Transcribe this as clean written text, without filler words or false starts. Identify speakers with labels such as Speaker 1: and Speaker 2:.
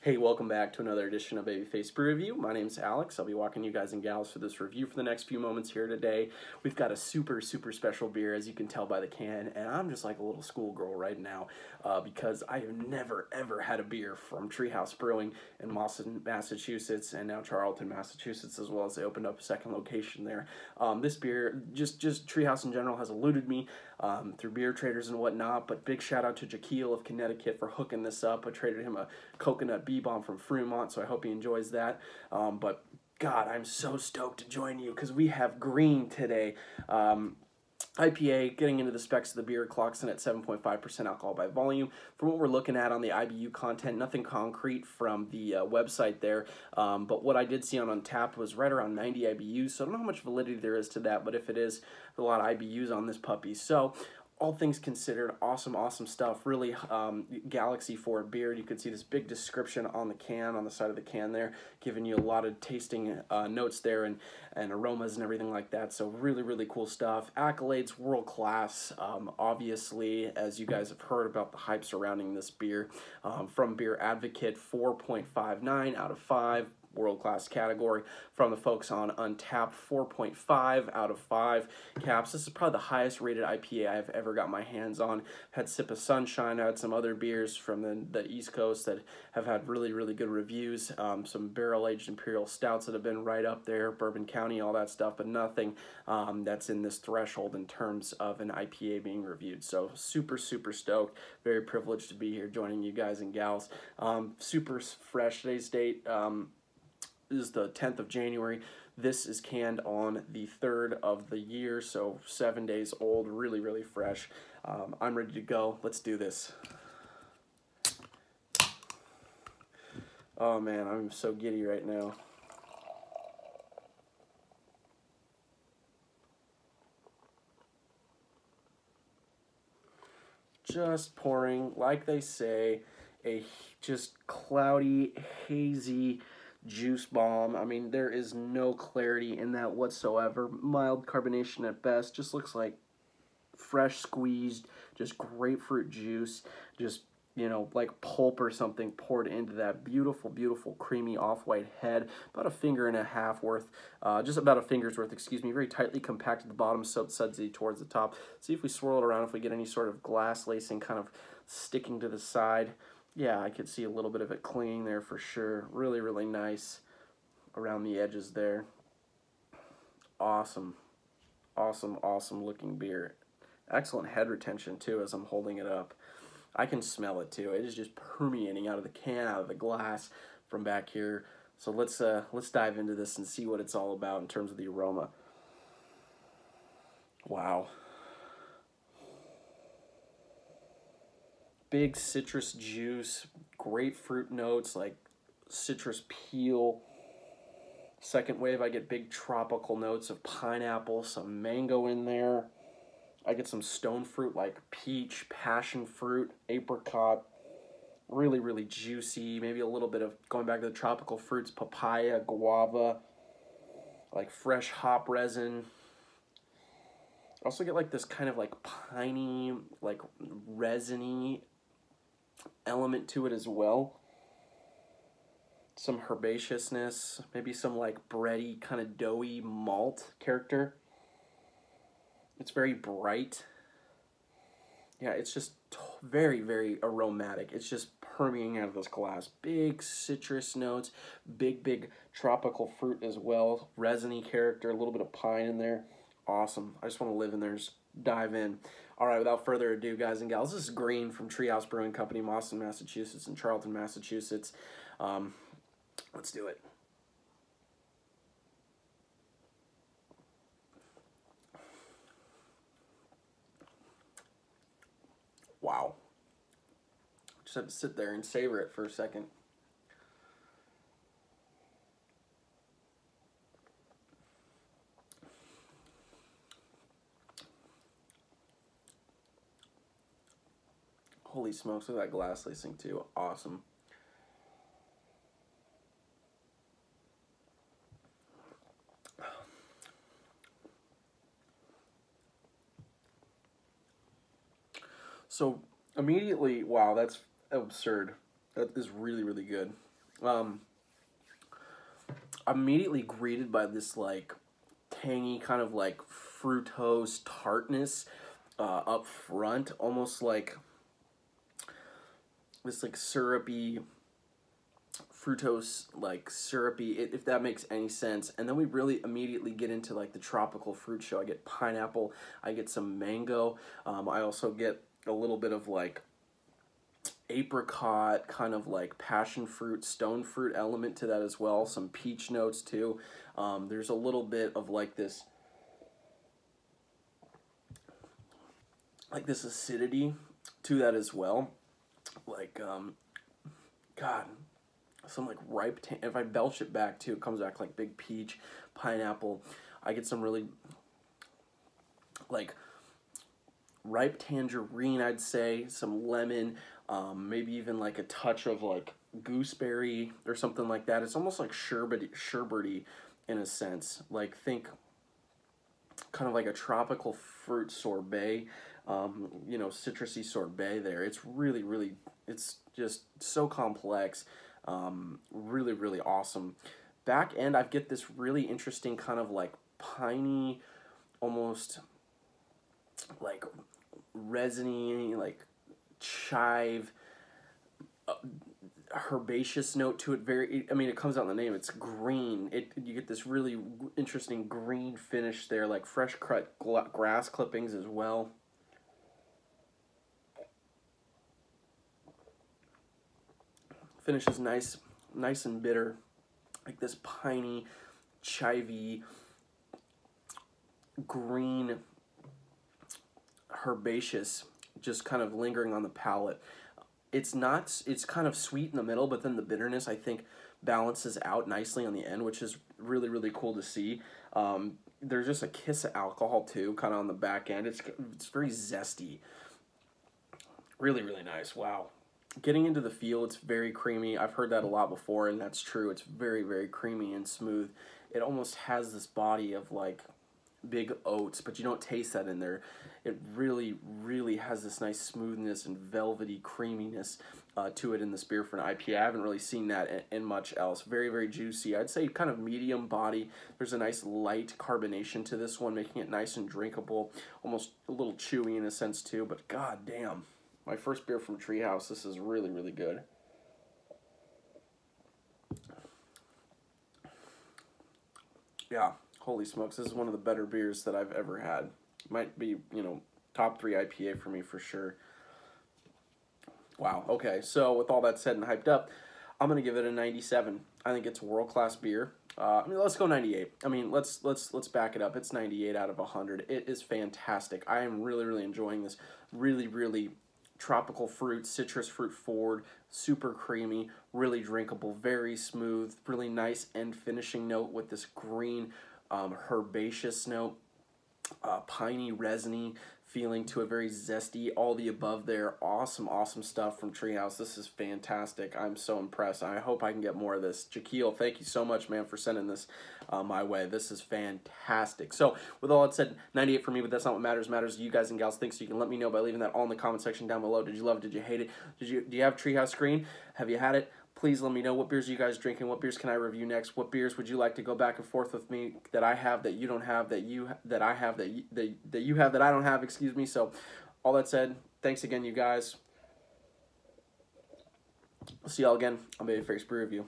Speaker 1: Hey, welcome back to another edition of Babyface Brew Review. My name's Alex. I'll be walking you guys and gals through this review for the next few moments here today. We've got a super special beer, as you can tell by the can, and I'm just like a little schoolgirl right now because I have never ever had a beer from Treehouse Brewing in Boston, Massachusetts, and now Charlton, Massachusetts, as well as they opened up a second location there. This beer, just Treehouse in general, has eluded me through beer traders and whatnot, but big shout out to Jaquil of Connecticut for hooking this up. I traded him a coconut B-bomb from Fremont, so I hope he enjoys that. But God, I'm so stoked to join you because we have green today. IPA, getting into the specs of the beer, clocks in at 7.5% alcohol by volume. From what we're looking at on the IBU content, nothing concrete from the website there, but what I did see on UNTAPPD was right around 90 IBUs, so I don't know how much validity there is to that, but if it is, there's a lot of IBUs on this puppy. So all things considered, awesome stuff. Really galaxy for a beer. You can see this big description on the can, on the side of the can there, giving you a lot of tasting notes there and aromas and everything like that. So really cool stuff. Accolades, world class. Obviously, as you guys have heard about the hype surrounding this beer, from Beer Advocate, 4.59 out of 5. World-class category. From the folks on UNTAPPD, 4.5 out of 5 caps. This is probably the highest rated IPA I've ever got my hands on. Had Sip of Sunshine. I had some other beers from the East Coast that have had really good reviews. Some barrel-aged imperial stouts that have been right up there, Bourbon County, all that stuff, but nothing that's in this threshold in terms of an IPA being reviewed. So super stoked. Very privileged to be here joining you guys and gals. Super fresh. Today's date is the 10th of January. This is canned on the 3rd of the year, so 7 days old, really fresh. I'm ready to go. Let's do this. Oh man, I'm so giddy right now. Just pouring, like they say, a just cloudy, hazy juice bomb. I mean, there is no clarity in that whatsoever. Mild carbonation at best. Just looks like fresh squeezed, just grapefruit juice, just, you know, like pulp or something poured into that beautiful creamy off-white head. About a finger and a half worth, just about a finger's worth, excuse me. Very tightly compacted at the bottom, so sudsy towards the top. See if we swirl it around, if we get any sort of glass lacing kind of sticking to the side. Yeah, I could see a little bit of it clinging there for sure. Really nice around the edges there. Awesome looking beer. Excellent head retention too as I'm holding it up. I can smell it too. It is just permeating out of the can, out of the glass from back here. So let's dive into this and see what it's all about in terms of the aroma. Wow. Big citrus juice, grapefruit notes like citrus peel. Second wave, I get big tropical notes of pineapple, some mango in there. I get some stone fruit like peach, passion fruit, apricot. Really juicy. Maybe a little bit of, going back to the tropical fruits, papaya, guava, like fresh hop resin. I also get like this kind of like piney, like resiny element to it as well. Some herbaceousness, maybe some like bready, kind of doughy malt character. It's very bright. Yeah, it's just very aromatic. It's just permeating out of this glass. Big citrus notes, big tropical fruit as well. Resiny character, a little bit of pine in there. Awesome. I just want to live in there, just dive in. All right, without further ado, guys and gals, this is Green from Treehouse Brewing Company, Boston, Massachusetts, and Charlton, Massachusetts. Let's do it. Wow. Just had to sit there and savor it for a second. Holy smokes, look at that glass lacing too. Awesome. So immediately, wow, that's absurd. That is really good. I'm immediately greeted by this like tangy kind of like fructose tartness up front, almost like this like syrupy fructose, like syrupy, if that makes any sense. And then we really immediately get into like the tropical fruit show. I get pineapple, I get some mango, I also get a little bit of like apricot, kind of like passion fruit, stone fruit element to that as well, some peach notes too. There's a little bit of like this acidity to that as well, like God, some like ripe if I belch it back too, it comes back like big peach, pineapple. I get some really like ripe tangerine, I'd say, some lemon, maybe even like a touch of like gooseberry or something like that. It's almost like sherbety in a sense. Like think kind of like a tropical fruit sorbet, you know, citrusy sorbet there. It's really, really, it's just so complex. Really, really awesome. Back end, I get this really interesting kind of like piney, almost like resiny, like chive, herbaceous note to it. I mean, it comes out in the name. It's green. You get this really interesting green finish there, like fresh cut grass clippings as well. Finish is nice and bitter, like this piney, chivy, green, herbaceous, just kind of lingering on the palate. It's kind of sweet in the middle, but then the bitterness, I think, balances out nicely on the end, which is really, really cool to see. There's just a kiss of alcohol too, kind of on the back end. It's very zesty. Really, really nice. Wow. Getting into the feel, it's very creamy. I've heard that a lot before, and that's true. It's very, very creamy and smooth. It almost has this body of like big oats, but you don't taste that in there. It really, really has this nice smoothness and velvety creaminess to it in this beer for an IPA. I haven't really seen that in much else. Very, very juicy. I'd say kind of medium body. There's a nice light carbonation to this one, making it nice and drinkable. Almost a little chewy in a sense too, but god damn. My first beer from Treehouse. This is really, really good. Yeah, holy smokes. This is one of the better beers that I've ever had. Might be, you know, top 3 IPA for me for sure. Wow, okay. So with all that said and hyped up, I'm going to give it a 97. I think it's a world-class beer. I mean, let's go 98. I mean, let's back it up. It's 98 out of 100. It is fantastic. I am really, really enjoying this. Really, really tropical fruit, citrus fruit forward, super creamy, really drinkable, very smooth, really nice end finishing note with this green herbaceous note, piney, resiny feeling to a very zesty, all the above there. Awesome, awesome stuff from Treehouse. This is fantastic. I'm so impressed. I hope I can get more of this. Jaquil, thank you so much, man, for sending this my way. This is fantastic. So, with all that said, 98 for me, but that's not what matters. Matters you guys and gals think, so you can let me know by leaving that all in the comment section down below. Did you love it? Did you hate it? Do you have Treehouse Green? Have you had it? Please let me know. What beers are you guys drinking? What beers can I review next? What beers would you like to go back and forth with me that I have that you don't have, that I have that you have that I don't have, excuse me. So all that said, thanks again, you guys. I'll see y'all again on Babyface Brew Review.